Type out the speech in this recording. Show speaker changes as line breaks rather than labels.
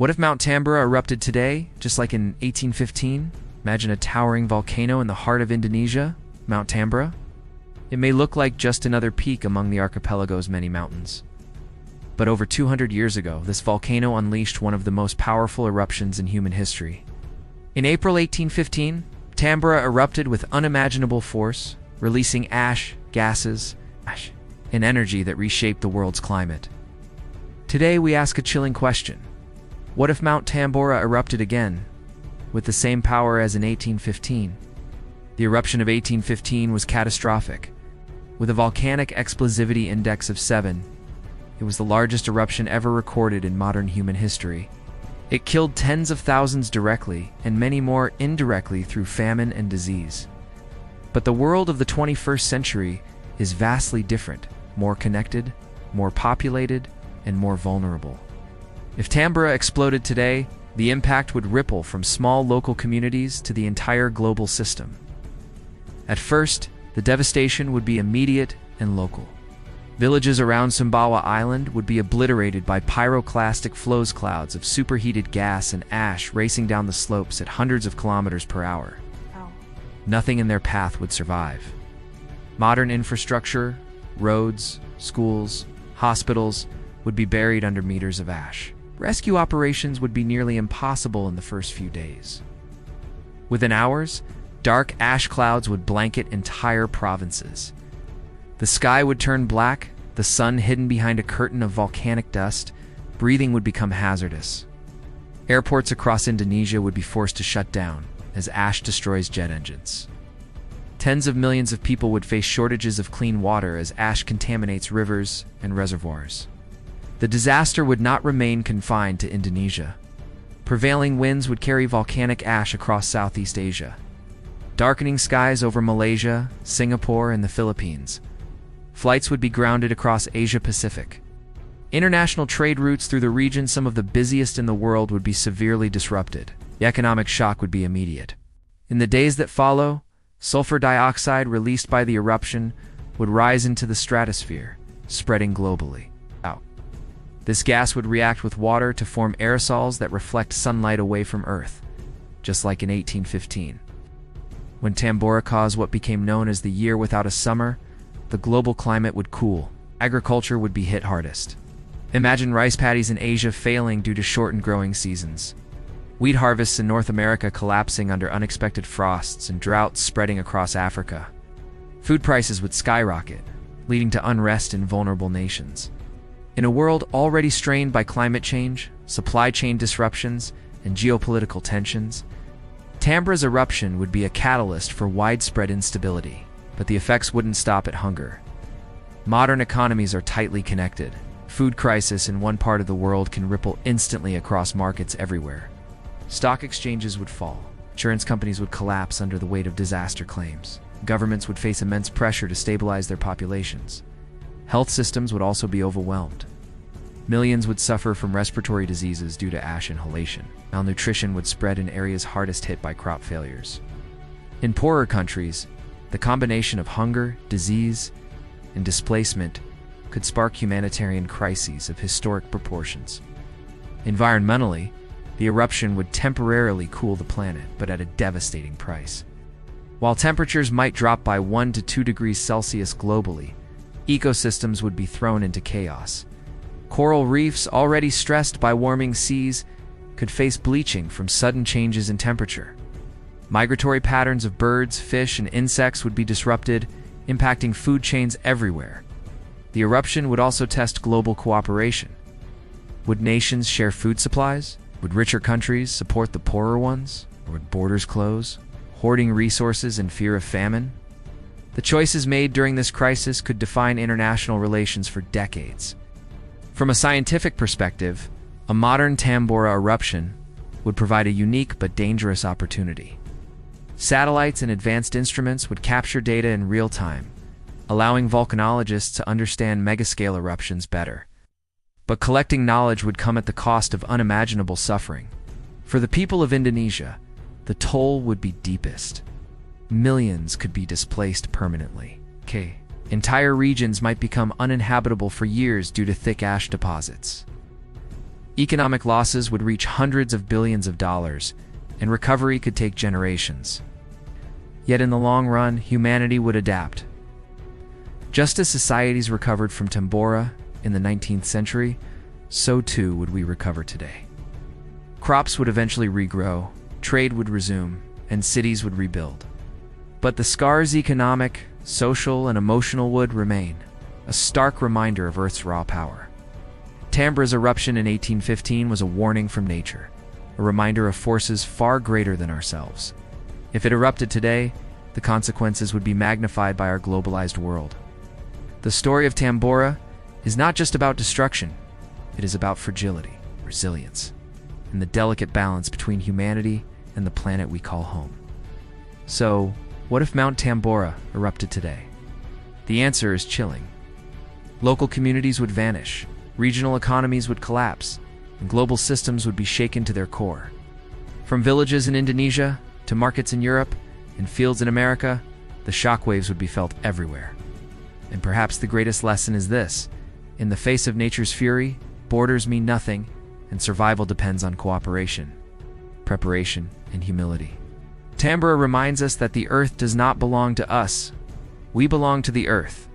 What if Mount Tambora erupted today, just like in 1815? Imagine a towering volcano in the heart of Indonesia, Mount Tambora. It may look like just another peak among the archipelago's many mountains. But over 200 years ago, this volcano unleashed one of the most powerful eruptions in human history. In April 1815, Tambora erupted with unimaginable force, releasing ash, gases, and energy that reshaped the world's climate. Today we ask a chilling question. What if Mount Tambora erupted again, with the same power as in 1815? The eruption of 1815 was catastrophic. With a volcanic explosivity index of 7, it was the largest eruption ever recorded in modern human history. It killed tens of thousands directly and many more indirectly through famine and disease. But the world of the 21st century is vastly different, more connected, more populated, and more vulnerable. If Tambora exploded today, the impact would ripple from small local communities to the entire global system. At first, the devastation would be immediate and local. Villages around Sumbawa Island would be obliterated by pyroclastic flows, clouds of superheated gas and ash racing down the slopes at hundreds of kilometers per hour. Nothing in their path would survive. Modern infrastructure, roads, schools, hospitals would be buried under meters of ash. Rescue operations would be nearly impossible in the first few days. Within hours, dark ash clouds would blanket entire provinces. The sky would turn black, the sun hidden behind a curtain of volcanic dust. Breathing would become hazardous. Airports across Indonesia would be forced to shut down as ash destroys jet engines. Tens of millions of people would face shortages of clean water as ash contaminates rivers and reservoirs. The disaster would not remain confined to Indonesia. Prevailing winds would carry volcanic ash across Southeast Asia, darkening skies over Malaysia, Singapore, and the Philippines. Flights would be grounded across Asia-Pacific. International trade routes through the region, some of the busiest in the world, would be severely disrupted. The economic shock would be immediate. In the days that follow, sulfur dioxide released by the eruption would rise into the stratosphere, spreading globally. This gas would react with water to form aerosols that reflect sunlight away from Earth, just like in 1815. When Tambora caused what became known as the year without a summer, the global climate would cool. Agriculture would be hit hardest. Imagine rice paddies in Asia failing due to shortened growing seasons. Wheat harvests in North America collapsing under unexpected frosts and droughts spreading across Africa. Food prices would skyrocket, leading to unrest in vulnerable nations. In a world already strained by climate change, supply chain disruptions, and geopolitical tensions, Tambora's eruption would be a catalyst for widespread instability, but the effects wouldn't stop at hunger. Modern economies are tightly connected. Food crisis in one part of the world can ripple instantly across markets everywhere. Stock exchanges would fall. Insurance companies would collapse under the weight of disaster claims. Governments would face immense pressure to stabilize their populations. Health systems would also be overwhelmed. Millions would suffer from respiratory diseases due to ash inhalation. Malnutrition would spread in areas hardest hit by crop failures. In poorer countries, the combination of hunger, disease, and displacement could spark humanitarian crises of historic proportions. Environmentally, the eruption would temporarily cool the planet, but at a devastating price. While temperatures might drop by 1 to 2 degrees Celsius globally, ecosystems would be thrown into chaos. Coral reefs, already stressed by warming seas, could face bleaching from sudden changes in temperature. Migratory patterns of birds, fish, and insects would be disrupted, impacting food chains everywhere. The eruption would also test global cooperation. Would nations share food supplies? Would richer countries support the poorer ones? Or would borders close, hoarding resources in fear of famine? The choices made during this crisis could define international relations for decades. From a scientific perspective, a modern Tambora eruption would provide a unique but dangerous opportunity. Satellites and advanced instruments would capture data in real time, allowing volcanologists to understand megascale eruptions better. But collecting knowledge would come at the cost of unimaginable suffering. For the people of Indonesia, the toll would be deepest. Millions could be displaced permanently. Entire regions might become uninhabitable for years due to thick ash deposits. Economic losses would reach hundreds of billions of dollars, and recovery could take generations. Yet in the long run, humanity would adapt. Just as societies recovered from Tambora in the 19th century, so too would we recover today. Crops would eventually regrow, trade would resume, and cities would rebuild. But the scars, economic, social, and emotional, would remain, a stark reminder of Earth's raw power. Tambora's eruption in 1815 was a warning from nature, a reminder of forces far greater than ourselves. If it erupted today, the consequences would be magnified by our globalized world. The story of Tambora is not just about destruction, it is about fragility, resilience, and the delicate balance between humanity and the planet we call home. So, what if Mount Tambora erupted today? The answer is chilling. Local communities would vanish, regional economies would collapse, and global systems would be shaken to their core. From villages in Indonesia to markets in Europe and fields in America, the shockwaves would be felt everywhere. And perhaps the greatest lesson is this: in the face of nature's fury, borders mean nothing, and survival depends on cooperation, preparation, and humility. Tambora reminds us that the Earth does not belong to us. We belong to the Earth,